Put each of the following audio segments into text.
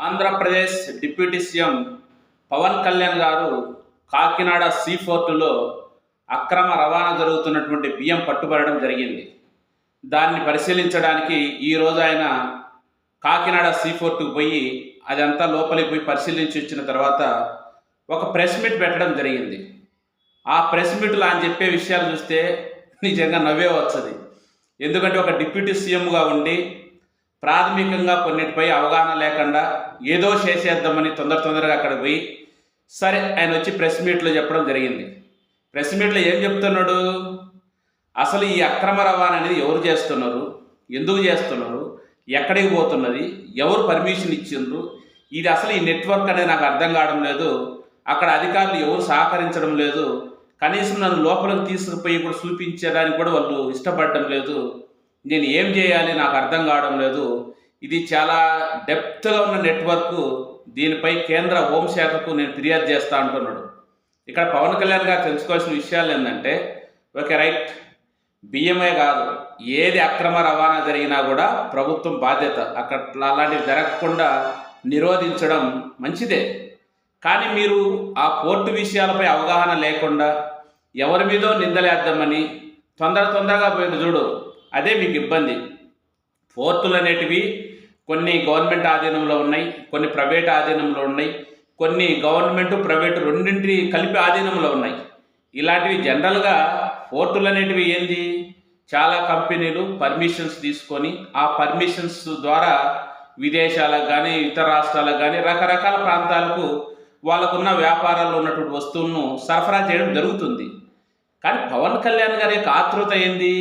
Andhra Pradesh deputy CM Pawan Kalyan గారు Kakinada see పోర్టులో అక్రమ రవాణా జరుగుతున్నటువంటి బియ్యం పట్టుబడడం జరిగింది. దాన్ని పరిశీలించడానికి ఈరోజు ఆయన కాకినాడ సీ పోర్టుకు పోయి అదంతా లోపలికి పోయి పరిశీలించి వచ్చిన తర్వాత ఒక ప్రెస్ మీట్ పెట్టడం జరిగింది. ఆ ప్రెస్ మీట్లో ఆయన చెప్పే విషయాలు చూస్తే నిజంగా నవ్వే వస్తుంది. ఎందుకంటే ఒక డిప్యూటీ సీఎంగా ఉండి ప్రాథమికంగా కొన్నిటిపై అవగాహన లేకుండా ఏదో చేసేద్దామని తొందరగా అక్కడ పోయి సరే ఆయన వచ్చి ప్రెస్ మీట్లో చెప్పడం జరిగింది. ప్రెస్ మీట్లో ఏం చెప్తున్నాడు, అసలు ఈ అక్రమ రవాణా అనేది ఎవరు చేస్తున్నారు, ఎందుకు చేస్తున్నారు, ఎక్కడికి పోతున్నది, ఎవరు పర్మిషన్ ఇచ్చిండ్రు, ఇది అసలు ఈ నెట్వర్క్ అనేది నాకు అర్థం కావడం లేదు, అక్కడ అధికారులు ఎవరు సహకరించడం లేదు, కనీసం నన్ను లోపలికి తీసుకుపోయి కూడా చూపించడానికి కూడా వాళ్ళు ఇష్టపడడం లేదు, నేను ఏం చేయాలి నాకు అర్థం కావడం లేదు, ఇది చాలా డెప్త్గా ఉన్న నెట్వర్క్, దీనిపై కేంద్ర హోంశాఖకు నేను ఫిర్యాదు చేస్తా అంటున్నాడు. ఇక్కడ పవన్ కళ్యాణ్ గారు తెలుసుకోవాల్సిన విషయాలు ఏంటంటే, ఓకే రైట్, బియ్యమే కాదు ఏది అక్రమ రవాణా జరిగినా కూడా ప్రభుత్వం బాధ్యత, అక్కడ అలాంటివి జరగకుండా నిరోధించడం మంచిదే. కానీ మీరు ఆ పోర్టు విషయాలపై అవగాహన లేకుండా ఎవరి మీదో నిందలేద్దామని తొందరగా పోయింది చూడు, అదే మీకు ఇబ్బంది. పోర్టులు అనేటివి కొన్ని గవర్నమెంట్ ఆధీనంలో ఉన్నాయి, కొన్ని ప్రైవేట్ ఆధీనంలో ఉన్నాయి, కొన్ని గవర్నమెంట్ ప్రైవేటు రెండింటి కలిపి ఆధీనంలో ఉన్నాయి. ఇలాంటివి జనరల్గా పోర్టులు అనేటివి ఏంది, చాలా కంపెనీలు పర్మిషన్స్ తీసుకొని ఆ పర్మిషన్స్ ద్వారా విదేశాలకు కానీ ఇతర రాష్ట్రాలకు కానీ రకరకాల ప్రాంతాలకు వాళ్ళకున్న వ్యాపారాల్లో ఉన్నటువంటి వస్తువులను సరఫరా చేయడం జరుగుతుంది. కానీ పవన్ కళ్యాణ్ గారి యొక్క ఆతృత ఏంది,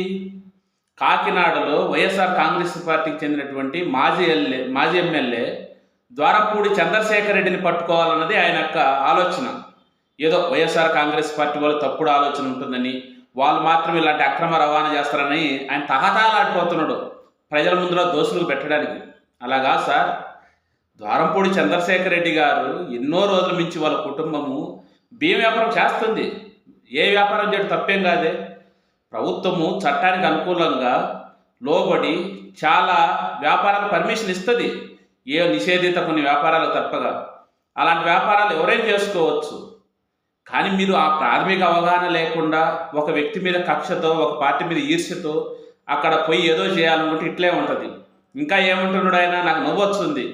కాకినాడలో వైఎస్ఆర్ కాంగ్రెస్ పార్టీకి చెందినటువంటి మాజీ ఎమ్మెల్యే ద్వారంపూడి చంద్రశేఖర్ రెడ్డిని పట్టుకోవాలన్నది ఆయన యొక్క ఆలోచన. ఏదో వైఎస్ఆర్ కాంగ్రెస్ పార్టీ వాళ్ళు తప్పుడు ఆలోచన ఉంటుందని, వాళ్ళు మాత్రం ఇలాంటి అక్రమ రవాణా చేస్తారని ఆయన తహతాలాడిపోతున్నాడు ప్రజల ముందులో దోషులకు పెట్టడానికి. అలాగా సార్, ద్వారంపూడి చంద్రశేఖర్ రెడ్డి గారు ఎన్నో రోజుల నుంచి వాళ్ళ కుటుంబము బియ్యం వ్యాపారం చేస్తుంది. ఏ వ్యాపారం చేయడం తప్పేం కాదే. ప్రభుత్వము చట్టానికి అనుకూలంగా లోబడి చాలా వ్యాపారాలకు పర్మిషన్ ఇస్తుంది, ఏ నిషేధిత కొన్ని వ్యాపారాలు తప్పగా. అలాంటి వ్యాపారాలు ఎవరైనా చేసుకోవచ్చు. కానీ మీరు ఆ ప్రాథమిక అవగాహన లేకుండా ఒక వ్యక్తి మీద కక్షతో, ఒక పార్టీ మీద ఈర్ష్యతో అక్కడ పోయి ఏదో చేయాలనుకుంటే ఇట్లే ఉంటుంది. ఇంకా ఏమంటున్నాడు ఆయన, నాకు నవ్వు వస్తుంది,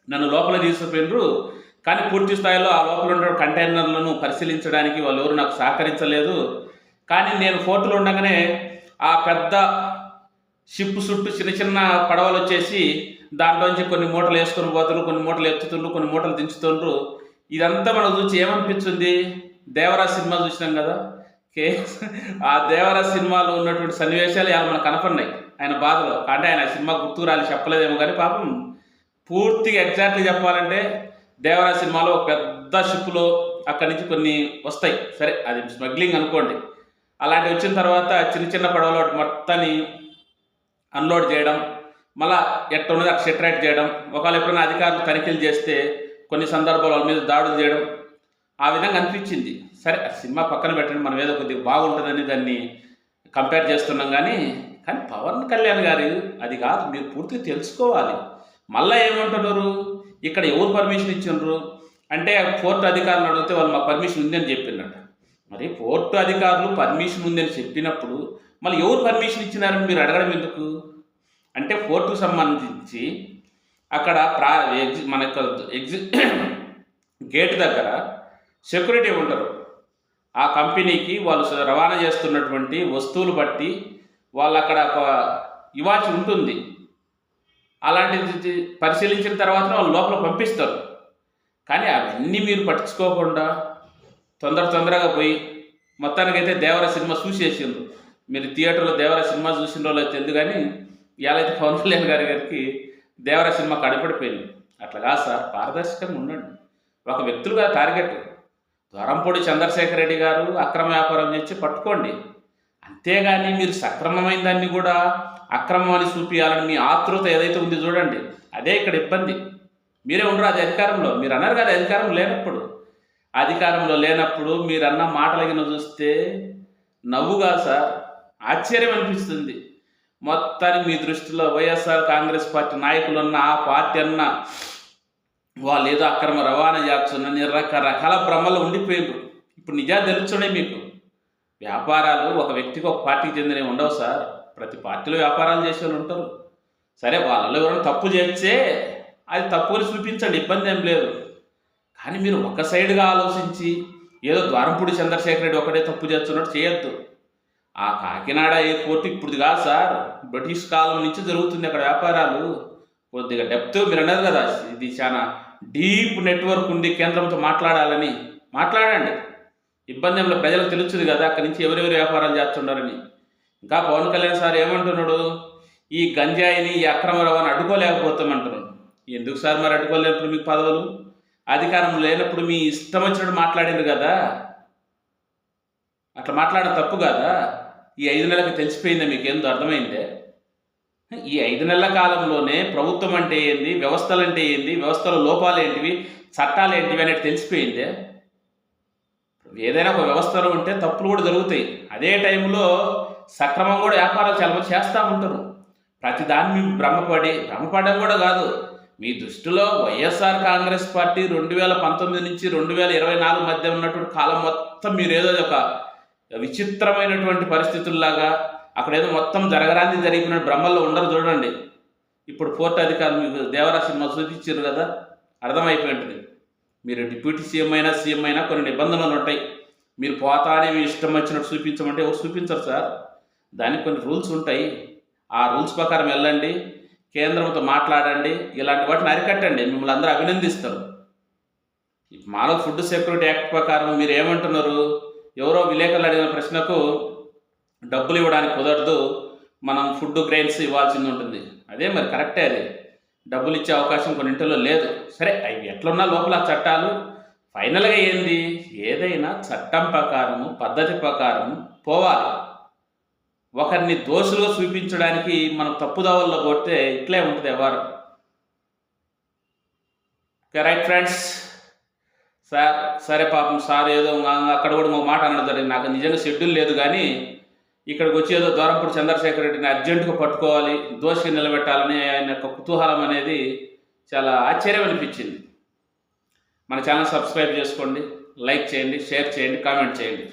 నన్ను లోపల తీసుకుపోయినరు కానీ పూర్తి స్థాయిలో ఆ లోపల ఉన్న కంటైనర్లను పరిశీలించడానికి వాళ్ళు ఎవరు నాకు సహకరించలేదు. కానీ నేను ఫోటోలు ఉండగానే ఆ పెద్ద షిప్ చుట్టూ చిన్న పడవలు వచ్చేసి దాంట్లోంచి కొన్ని మూటలు వేసుకొని పోతున్నారు, కొన్ని మూటలు ఎత్తుతుండ్రు, కొన్ని మూటలు దించుతుండ్రు. ఇదంతా మనం చూసి ఏమనిపించింది, దేవరాజ్ సినిమా చూసినాం కదా, ఆ దేవరాజ్ సినిమాలో ఉన్నటువంటి సన్నివేశాలు ఇలా మనకు కనపడినాయి ఆయన బాధలో. అంటే ఆయన సినిమా గుర్తుకు రాలి చెప్పలేదేమో కానీ పాపం పూర్తిగా ఎగ్జాక్ట్గా చెప్పాలంటే దేవరాజ్ సినిమాలో ఒక పెద్ద షిప్లో అక్కడి నుంచి కొన్ని వస్తాయి, సరే అది స్మగ్లింగ్ అనుకోండి, అలాంటివి వచ్చిన తర్వాత చిన్న పడవలో మొత్తాన్ని అన్లోడ్ చేయడం, మళ్ళీ ఎట్టున్నది అక్కడ సెటరేట్ చేయడం, ఒకవేళ ఎప్పుడైనా అధికారులు తనిఖీలు చేస్తే కొన్ని సందర్భాలు వాళ్ళ మీద దాడులు చేయడం, ఆ విధంగా అనిపించింది. సరే సినిమా పక్కన పెట్టండి, మనం ఏదో కొద్దిగా బాగుంటుందని దాన్ని కంపేర్ చేస్తున్నాం. కానీ పవన్ కళ్యాణ్ గారు అది కాదు, మీరు పూర్తిగా తెలుసుకోవాలి. మళ్ళీ ఏమంటున్నారు, ఇక్కడ ఎవరు పర్మిషన్ ఇచ్చినారు అంటే పోర్టు అధికారులు అడిగితే వాళ్ళు మాకు పర్మిషన్ ఉందని చెప్పినట్ట. మరి పోర్టు అధికారులు పర్మిషన్ ఉందని చెప్పినప్పుడు మళ్ళీ ఎవరు పర్మిషన్ ఇచ్చినారని మీరు అడగడం ఎందుకు? అంటే పోర్టుకు సంబంధించి అక్కడ మన గేట్ దగ్గర సెక్యూరిటీ ఉంటారు. ఆ కంపెనీకి వాళ్ళు రవాణా చేస్తున్నటువంటి వస్తువులు బట్టి వాళ్ళు అక్కడ ఒక ఇవాచి ఉంటుంది. అలాంటిది పరిశీలించిన తర్వాత వాళ్ళు లోపల పంపిస్తారు. కానీ అవన్నీ మీరు పట్టించుకోకుండా తొందరగా పోయి మొత్తానికైతే దేవర సినిమా చూసేసిండ్రు. మీరు థియేటర్లో దేవర సినిమా చూసిన రోజు అయితే ఎందుకు, కానీ ఇవాళైతే పవన్ కళ్యాణ్ గారికి దేవర సినిమా కడిపడిపోయింది. అట్లా కాదు సార్, పారదర్శకంగా ఉండండి. ఒక వ్యక్తులుగా టార్గెట్ ద్వారంపూడి చంద్రశేఖర్ రెడ్డి గారు అక్రమ వ్యాపారం చేసి పట్టుకోండి, అంతేగాని మీరు సక్రమమైన దాన్ని కూడా అక్రమం అని చూపించాలని మీ ఆతృత ఏదైతే ఉంది చూడండి, అదే ఇక్కడ ఇబ్బంది. మీరే ఉండరు అది అధికారంలో, మీరు అన్నారు కదా అధికారంలో లేనప్పుడు మీరు అన్న మాటలగిన చూస్తే నవ్వుగా సార్, ఆశ్చర్యం అనిపిస్తుంది. మొత్తానికి మీ దృష్టిలో వైఎస్ఆర్ కాంగ్రెస్ పార్టీ నాయకులు అన్న, ఆ పార్టీ అన్న వాళ్ళు ఏదో అక్రమ రవాణా చేస్తున్న రకరకాల భ్రమలు ఉండిపోయారు. ఇప్పుడు నిజాలు తెలుస్తున్నాయి మీకు. వ్యాపారాలు ఒక వ్యక్తికి ఒక పార్టీకి చెందినవి ఉండవు సార్. ప్రతి పార్టీలో వ్యాపారాలు చేసే వాళ్ళు ఉంటారు. సరే వాళ్ళలో ఎవరైనా తప్పు చేస్తే అది తప్పుని చూపించండి, ఇబ్బంది ఏం లేదు. కానీ మీరు ఒక సైడ్గా ఆలోచించి ఏదో ద్వారంపూడి చంద్రశేఖర్ రెడ్డి ఒకటే తప్పు చేస్తున్నట్టు చేయొద్దు. ఆ కాకినాడ ఎయిర్పోర్ట్ ఇప్పుడు కాదు సార్, బ్రిటిష్ కాలం నుంచి జరుగుతుంది అక్కడ వ్యాపారాలు. కొద్దిగా డెప్త్ మీరు అన్నారు కదా, ఇది చాలా డీప్ నెట్వర్క్ ఉంది, కేంద్రంతో మాట్లాడాలని మాట్లాడండి. ఇబ్బంది ఏమో ప్రజలకు తెలుస్తుంది కదా అక్కడి నుంచి ఎవరెవరు వ్యాపారాలు చేస్తున్నారని. ఇంకా పవన్ కళ్యాణ్ సార్ ఏమంటున్నాడు, ఈ గంజాయిని ఈ అక్రమ రవాణా అడ్డుకోలేకపోతామంటున్నాడు. ఎందుకు సార్ మరి అడ్డుకోలేనప్పుడు మీకు పదవులు, అధికారం లేనప్పుడు మీ ఇష్టం వచ్చినట్టు మాట్లాడింది కదా, అట్లా మాట్లాడడం తప్పు కదా. ఈ 5 నెలలకు తెలిసిపోయిందే, మీకేందో అర్థమైందే. ఈ 5 నెలల కాలంలోనే ప్రభుత్వం అంటే ఏంది, వ్యవస్థలు అంటే ఏంది, వ్యవస్థల లోపాలు ఏంటివి, చట్టాలు ఏంటివి అనేది తెలిసిపోయిందే. ఏదైనా ఒక వ్యవస్థలో ఉంటే తప్పులు కూడా జరుగుతాయి. అదే టైంలో సక్రమం కూడా వ్యాపారాలు చాలా మంది చేస్తూ ఉంటారు. ప్రతి దాన్ని మీకు భ్రమపడడం కూడా కాదు. మీ దృష్టిలో వైఎస్ఆర్ కాంగ్రెస్ పార్టీ 2019 నుంచి 2024 మధ్య ఉన్నటువంటి కాలం మొత్తం మీరు ఏదో ఒక విచిత్రమైనటువంటి పరిస్థితుల్లాగా అక్కడ ఏదో మొత్తం జరగరాంది జరిగిన భ్రమల్లో ఉండరు. చూడండి, ఇప్పుడు పోర్టు అధికారులు మీకు దేవరా సినిమా చూపించారు కదా, అర్థమైపోయి ఉంటుంది. మీరు డిప్యూటీ సీఎం అయినా కొన్ని నిబంధనలు ఉంటాయి. మీరు పోతానే మీ ఇష్టం వచ్చినట్టు చూపించమంటే ఎవరు చూపించరు సార్. దానికి కొన్ని రూల్స్ ఉంటాయి. ఆ రూల్స్ ప్రకారం వెళ్ళండి, కేంద్రంతో మాట్లాడండి, ఇలాంటి వాటిని అరికట్టండి. మిమ్మల్ని అందరూ అభినందిస్తారు. మానవ ఫుడ్ సెక్యూరిటీ యాక్ట్ ప్రకారం మీరు ఏమంటున్నారు, ఎవరో విలేకరులు అడిగిన ప్రశ్నకు డబ్బులు ఇవ్వడానికి కుదరదు, మనం ఫుడ్ గ్రెయిన్స్ ఇవ్వాల్సింది ఉంటుంది. అదే మరి కరెక్టే, అది డబ్బులు ఇచ్చే అవకాశం కొన్నింటిలో లేదు. సరే, అవి ఎట్లున్నా లోపల చట్టాలు ఫైనల్గా ఏంది, ఏదైనా చట్టం ప్రకారము పద్ధతి ప్రకారము పోవాలి. ఒకరిని దోషులుగా చూపించడానికి మనం తప్పుదావల్లో కొడితే ఇట్లే ఉంటుంది ఎవరు. Okay, right friends. సార్ సరే, పాపం సార్ ఏదో అక్కడ కూడా మా మాట అనడం జరిగింది. నాకు నిజంగా షెడ్యూల్ లేదు, కానీ ఇక్కడికి వచ్చి ఏదో ద్వారంపూడి చంద్రశేఖర్ రెడ్డిని అర్జెంటుగా పట్టుకోవాలి, దోషిగా నిలబెట్టాలని ఆయన యొక్క కుతూహలం అనేది చాలా ఆశ్చర్యం అనిపించింది. మన ఛానల్ సబ్స్క్రైబ్ చేసుకోండి, లైక్ చేయండి, షేర్ చేయండి, కామెంట్ చేయండి.